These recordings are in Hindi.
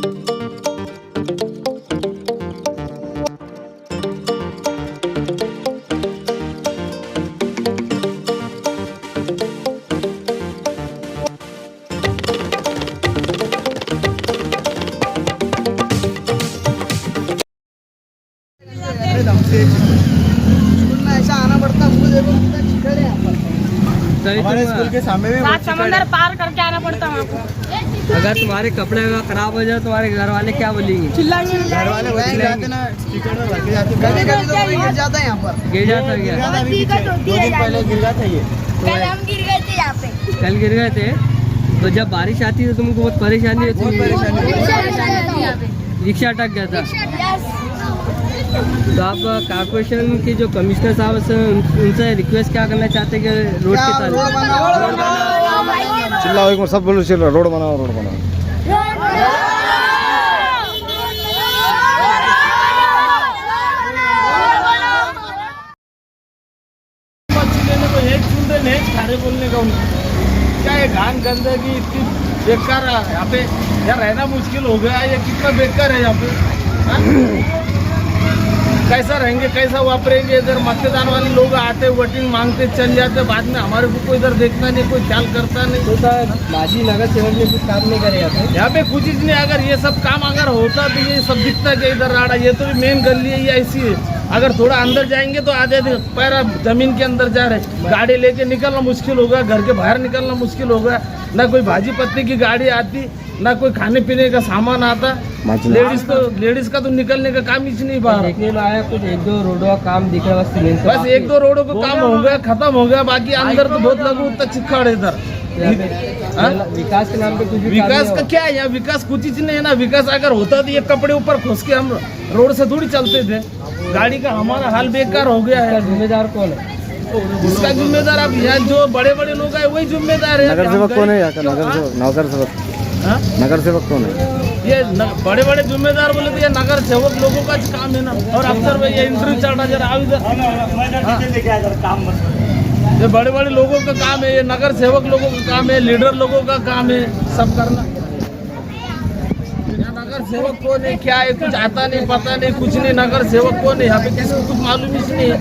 स्कूल में ऐसा आना पड़ता हमको, देखो कितना चिकड़ है यहाँ पर। हमारे स्कूल के सामने भी बहुत चिकड़ समंदर है। पार करके आना पड़ता है हमको। अगर तुम्हारे कपड़े खराब हो जाए तुम्हारे घर वाले क्या बोलेंगे? चिल्लाएंगे। घर वाले वो चिल्लाते ना, कीचड़ में भर के जाते। कभी कभी तो कोई गिर जाता है यहाँ पर। गिर जाता है क्या? गिर गया था अभी पीछे, 2 दिन पहले गिर गया था ये। कल हम गिर गए थे यहाँ पे। कल गिर गए थे? तो जब बारिश आती है तो तुमको बहुत परेशानी होती है? रिक्शा अटक गया था। तो आप कॉर्पोरेशन के जो कमिश्नर साहब से उनसे रिक्वेस्ट क्या करना चाहते हैं कि रोड क्या के रोड तरफ बनाओ, चिल्लाओ एक बार, सब बोलो चिल्लाओ, रोड बनाओ, रोड बनाओ। खारे बोलने का उनको क्या है, घान गंदगी इतनी बेकार है यहाँ पे, यार रहना मुश्किल हो गया है। ये कितना बेकार है यहाँ पे, हाँ? कैसा रहेंगे, कैसा वापरेंगे? इधर मतदान वाले लोग आते वोटिंग मांगते चल जाते, बाद में हमारे को कोई इधर देखता नहीं, कोई ख्याल करता नहीं। तो सर माजी नगर सेवक ने कुछ काम नहीं करे यहाँ पे कुछ नहीं। अगर ये सब काम अगर होता तो ये सब दिखता कि इधर राड़ा, ये तो मेन गली है, ये ऐसी है। अगर थोड़ा अंदर जाएंगे तो आधे पैर जमीन के अंदर जा रहे, गाड़ी लेके निकलना मुश्किल होगा, घर के बाहर निकलना मुश्किल होगा। ना कोई भाजी पत्ती की गाड़ी आती, ना कोई खाने पीने का सामान आता। लेडीज का तो निकलने का काम ही नहीं बाहर। देखने में आया कुछ 1-2 रोडों का काम दिख रहा है बस 1-2 रोडों का काम हो गया, खत्म हो गया। बाकी अंदर तो बहुत लगू उतना चिक्कड़ है इधर। विकास के नाम पे कुछ भी विकास का क्या है यहाँ? विकास कुछ चीज नहीं है ना। विकास अगर होता तो ये कपड़े ऊपर खोस के हम रोड से थोड़ी चलते थे। गाड़ी का हमारा हाल बेकार हो गया है। जिम्मेदार कौन है? इसका जिम्मेदार अब यहाँ जो बड़े बड़े लोग हैं वही जिम्मेदार है। नगर सेवक कौन है यहाँ का? नगर सेवक कौन है? ये बड़े बड़े जिम्मेदार बोले तो ये नगर सेवक लोगों का काम है ना। और अफसर भाई ये इंटरव्यू चल रहा जरा इधर, ये बड़े बड़े लोगों का काम है, ये नगर सेवक लोगों का काम है, लीडर लोगों का काम है सब करना। नगर सेवक कौन है, क्या है, कुछ आता नहीं, पता नहीं, कुछ नहीं। नगर सेवक कौन है यहाँ पे किसी को कुछ मालूम ही नहीं है।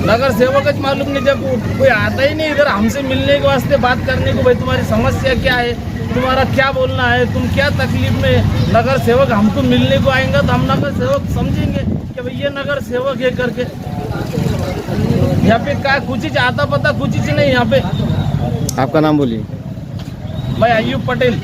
नगर सेवक कुछ मालूम नहीं, जब कोई आता ही नहीं इधर हमसे मिलने के वास्ते, बात करने को, भाई तुम्हारी समस्या क्या है, तुम्हारा क्या बोलना है, तुम क्या तकलीफ में। नगर सेवक हमको मिलने को आएंगे तो हम नगर सेवक समझेंगे कि भाई ये नगर सेवक है करके। यहाँ पे क्या कुछ चीज आता पता कुछ चीज नहीं यहाँ पे। आपका नाम बोलिए। मैं अयूब पटेल।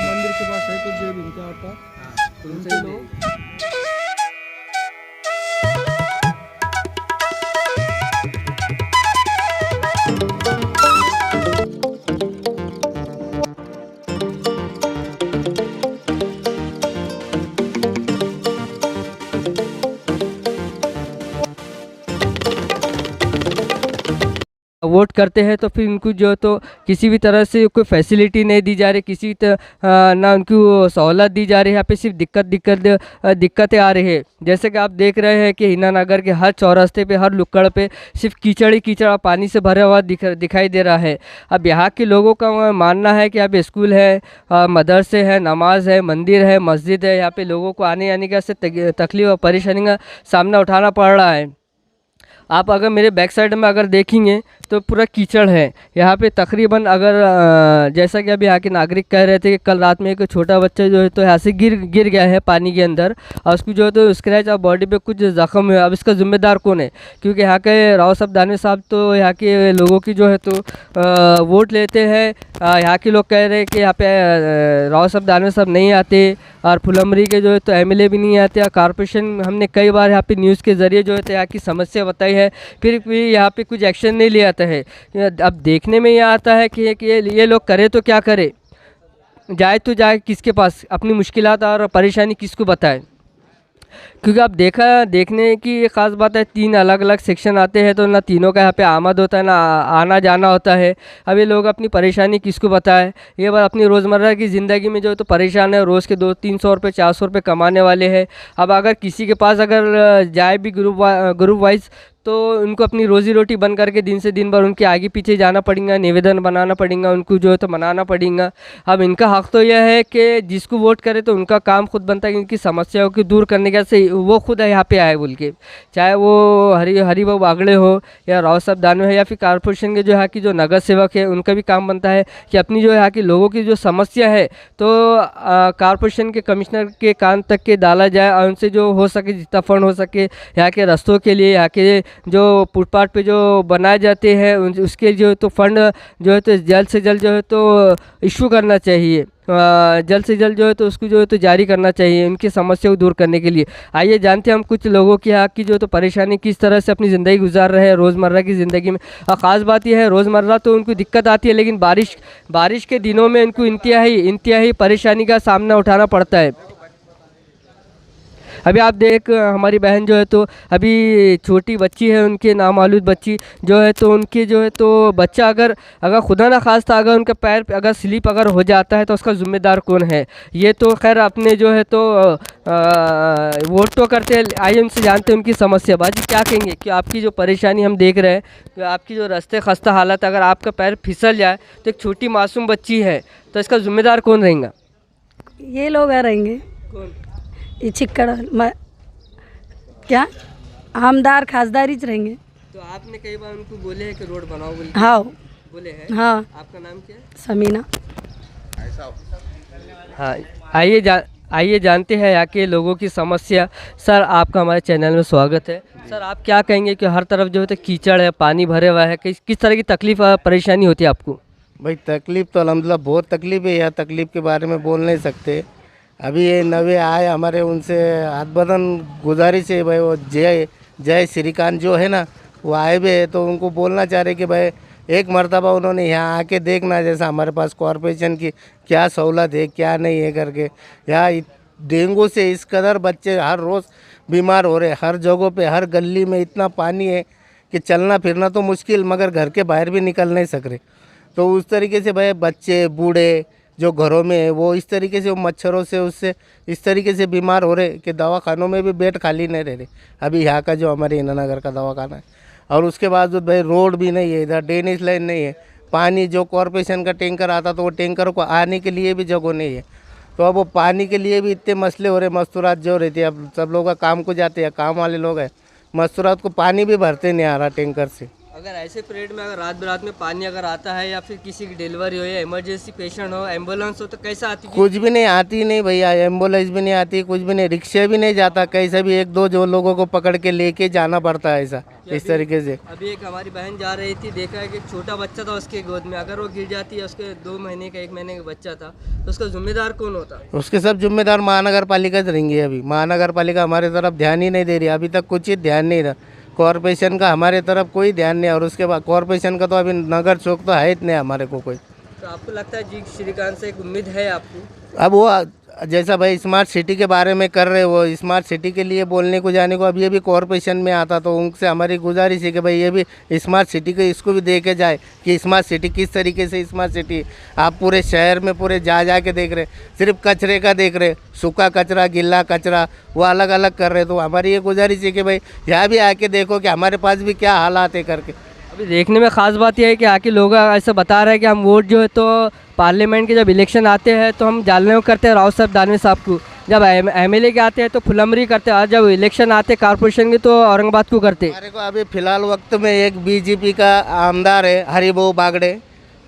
मंदिर के पास है तो जो इनका आता उनसे लो। वोट करते हैं तो फिर उनको जो तो किसी भी तरह से कोई फैसिलिटी नहीं दी जा रही, किसी ना उनको सहूलत दी जा रही है। यहाँ पे सिर्फ दिक्कतें आ रही है। जैसे कि आप देख रहे हैं कि हिना नगर के हर चौरास्ते पे, हर लुक्कड़ पे सिर्फ कीचड़ ही कीचड़, पानी से भरा हुआ दिखाई दे रहा है। अब यहाँ के लोगों का मानना है कि अब स्कूल है, मदरसे है, नमाज है, मंदिर है, मस्जिद है, यहाँ पे लोगों को आने जाने का से तकलीफ और परेशानी का सामना उठाना पड़ रहा है। आप अगर मेरे बैक साइड में अगर देखेंगे तो पूरा कीचड़ है यहाँ पे तकरीबन। अगर जैसा कि अभी यहाँ के नागरिक कह रहे थे कि कल रात में एक छोटा बच्चा जो है तो यहाँ से गिर गया है पानी के अंदर, और उसको जो है तो स्क्रैच और बॉडी पे कुछ जख्म है। अब इसका जिम्मेदार कौन है? क्योंकि यहाँ के राव साहब दानवे साहब तो यहाँ के लोगों की जो है तो वोट लेते हैं। यहाँ के लोग कह रहे हैं कि यहाँ पे राव साहब दानवे साहब नहीं आते, और फुलमरी के जो है तो एमएलए भी नहीं आते। कारपोरेशन हमने कई बार यहाँ पे न्यूज़ के ज़रिए जो है तो यहाँ की समस्या बताई है, फिर भी यहाँ पे कुछ एक्शन नहीं लिया जाता है। अब देखने में यह आता है कि ये लोग करे तो क्या करे, जाए तो जाए किसके पास, अपनी मुश्किलात और परेशानी किसको बताए। क्योंकि आप देखने की एक ख़ास बात है, 3 अलग अलग सेक्शन आते हैं तो ना तीनों का यहाँ पे आमद होता है ना आना जाना होता है। अब ये लोग अपनी परेशानी किसको बताएं, ये बात अपनी रोज़मर्रा की ज़िंदगी में जो है तो परेशान है, रोज़ के 200-300 रुपये 400 रुपये कमाने वाले हैं। अब अगर किसी के पास अगर जाए भी ग्रुप वाइज तो उनको अपनी रोज़ी रोटी बंद करके दिन से दिन भर उनके आगे पीछे जाना पड़ेगा, निवेदन बनाना पड़ेगा, उनको जो है तो मनाना पड़ेगा। अब इनका हक़ तो यह है कि जिसको वोट करे तो उनका काम खुद बनता है कि इनकी समस्याओं को दूर करने का से वो खुद है यहाँ पे आए बोल के, चाहे वो हरिभाऊ बागड़े हो या राव साहब दानवे है या फिर कॉरपोरेशन के जो यहाँ की जो नगर सेवक है, उनका भी काम बनता है कि अपनी जो यहाँ के लोगों की जो समस्या है तो कॉरपोरेशन के कमिश्नर के कान तक के डाला जाए और उनसे जो हो सके जितना फंड हो सके यहाँ के रास्तों के लिए, यहाँ के जो फुटपाथ पे जो बनाए जाते हैं उसके जो तो फंड जो है तो जल्द से जल्द जो है तो इशू करना चाहिए, जल्द से जल्द जो है तो उसको जो है तो जारी करना चाहिए उनकी समस्या को दूर करने के लिए। आइए जानते हैं हम कुछ लोगों की यहाँ की जो तो परेशानी किस तरह से अपनी ज़िंदगी गुजार रहे हैं रोज़मर्रा की ज़िंदगी में। और ख़ास बात यह है रोज़मर्रा तो उनको दिक्कत आती है, लेकिन बारिश के दिनों में उनको इंतहाई परेशानी का सामना उठाना पड़ता है। अभी आप हमारी बहन जो है तो अभी छोटी बच्ची है, उनके नामालूद बच्ची जो है तो उनके जो है तो बच्चा अगर खुदा ना खास्ता अगर उनका पैर अगर स्लिप अगर हो जाता है तो उसका ज़िम्मेदार कौन है। ये तो खैर अपने जो है तो वोट तो करते हैं, आइए उनसे जानते हैं उनकी समस्या। बाजी क्या कहेंगे कि आपकी जो परेशानी हम देख रहे हैं, तो आपकी जो रास्ते खस्ता हालत, अगर आपका पैर फिसल जाए तो एक छोटी मासूम बच्ची है तो इसका ज़िम्मेदार कौन रहेगा? ये लोग रहेंगे कौन? ये चिक्कड़ क्या आमदार खासदारी च रहेंगे। तो आपने कई बार उनको बोले हैं कि रोड बनाओ बोले? हाँ बोले हैं। हाँ। आपका नाम क्या है? समीना। हाँ, आइए जानते हैं यहाँ के लोगों की समस्या। सर, आपका हमारे चैनल में स्वागत है। सर, आप क्या कहेंगे कि हर तरफ जो है तो कीचड़ है, पानी भरे हुआ है, किस तरह की तकलीफ परेशानी होती है आपको? भाई तकलीफ़ तो अल्हम्दुलिल्लाह बहुत तकलीफ़ है, यह तकलीफ़ के बारे में बोल नहीं सकते। अभी ये नवे आए हमारे, उनसे हाथ बदन गुजारिश है भाई, वो जय श्रीकांत जो है ना वो आए भी है, तो उनको बोलना चाह रहे कि भाई एक मर्तबा उन्होंने यहाँ आके देखना, जैसा हमारे पास कॉरपोरेशन की क्या सहूलत है क्या नहीं है करके। यहाँ डेंगू से इस कदर बच्चे हर रोज़ बीमार हो रहे, हर जगहों पे हर गली में इतना पानी है कि चलना फिरना तो मुश्किल, मगर घर के बाहर भी निकल नहीं सक रहे। तो उस तरीके से भाई बच्चे बूढ़े जो घरों में है वो इस तरीके से, वो मच्छरों से उससे इस तरीके से बीमार हो रहे कि दवाखानों में भी बेड खाली नहीं रह रहे। अभी यहाँ का जो हमारे हीनानगर का दवाखाना है, और उसके बाद भाई रोड भी नहीं है, इधर ड्रेनेज लाइन नहीं है, पानी जो कॉरपोरेशन का टैंकर आता तो वो टैंकर को आने के लिए भी जगह नहीं है। तो अब वो पानी के लिए भी इतने मसले हो रहे, मस्तूरात जो रहती है, अब सब लोग का काम को जाते हैं, काम वाले लोग हैं, मस्तूरात को पानी भी भरते नहीं आ रहा टैंकर से। अगर ऐसे पीरियड में अगर रात में पानी अगर आता है या फिर किसी की डिलीवरी हो या इमरजेंसी पेशेंट हो, एम्बुलेंस हो, तो कैसा आती है? कुछ भी नहीं आती, नहीं भैया, एम्बुलेंस भी नहीं आती, कुछ भी नहीं, रिक्शा भी नहीं जाता, कैसे भी एक दो जो लोगों को पकड़ के लेके जाना पड़ता है ऐसा इस तरीके से। अभी एक हमारी बहन जा रही थी, देखा है कि छोटा बच्चा था उसके गोद में, अगर वो गिर जाती है, उसके 2 महीने का 1 महीने का बच्चा था, तो उसका जिम्मेदार कौन होता? उसके सब जिम्मेदार महानगर पालिका रहेंगे। अभी महानगर पालिका हमारे तरफ ध्यान ही नहीं दे रही, अभी तक कुछ ही ध्यान नहीं रहा, कॉरपोरेशन का हमारे तरफ कोई ध्यान नहीं। और उसके बाद कॉरपोरेशन का तो अभी नगर चौक तो है इतने हमारे को कोई। तो आपको लगता है जी श्रीकांत से एक उम्मीद है आपको? अब वो जैसा भाई स्मार्ट सिटी के बारे में कर रहे, वो स्मार्ट सिटी के लिए बोलने को जाने को, अब ये भी कॉरपोरेशन में आता, तो उनसे हमारी गुजारिश है कि भाई ये भी स्मार्ट सिटी को इसको भी देखे जाए कि स्मार्ट सिटी किस तरीके से स्मार्ट सिटी। आप पूरे शहर में पूरे जा के देख रहे, सिर्फ कचरे का देख रहे, सूखा कचरा गिल्ला कचरा वो अलग अलग कर रहे। तो हमारी ये गुजारिश है कि भाई यहाँ भी आके देखो कि हमारे पास भी क्या हालात है करके। अभी देखने में ख़ास बात यह है कि आके लोग ऐसा बता रहे हैं कि हम वोट जो है तो पार्लियामेंट के जब इलेक्शन आते हैं तो हम जालने को करते हैं राव साहब दानवे साहब को, जब एमएलए के आते हैं तो फुलमरी करते हैं, और जब इलेक्शन आते हैं कॉरपोरेशन के तो औरंगाबाद को करते हैं। हमारे को अभी फ़िलहाल वक्त में एक बीजेपी का आमदार है हरिभाऊ बागड़े,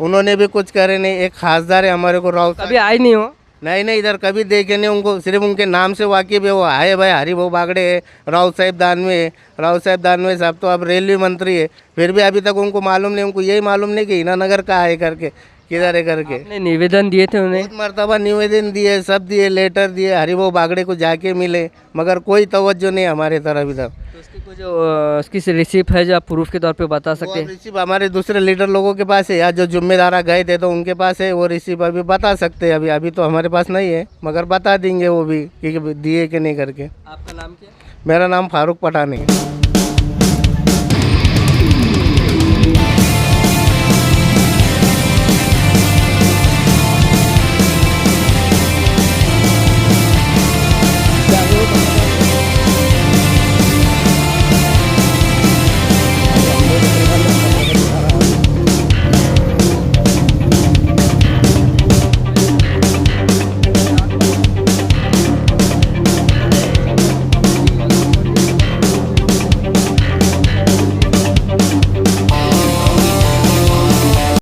उन्होंने भी कुछ करे नहीं। एक खासदार है हमारे को राव, कभी आए नहीं हो? नहीं, इधर कभी देखे नहीं उनको, सिर्फ उनके नाम से वाकिफ है। वो आए भाई हरिभाऊ बागड़े है, राव साहब दानवे साहब तो अब रेलवे मंत्री है, फिर भी अभी तक उनको मालूम नहीं, उनको यही मालूम नहीं कि हीनानगर का है करके। किधर है करके। आपने निवेदन दिए थे उन्हें? बहुत मरतबा निवेदन दिए, सब दिए, लेटर दिए, हरिभो बागड़े को जाके मिले, मगर कोई तवज्जो नहीं हमारे तरफ इधर। तो उसकी कोई जो उसकी रिसिप्ट है जो आप प्रूफ के तौर पे बता सकते हैं? रिसीव हमारे दूसरे लीडर लोगों के पास है, या जो जिम्मेदार गए थे तो उनके पास है, वो रिसीव अभी बता सकते हैं। अभी तो हमारे पास नहीं है, मगर बता देंगे वो भी कि दिए कि नहीं करके। आपका नाम क्या है? मेरा नाम फारूक पठान है।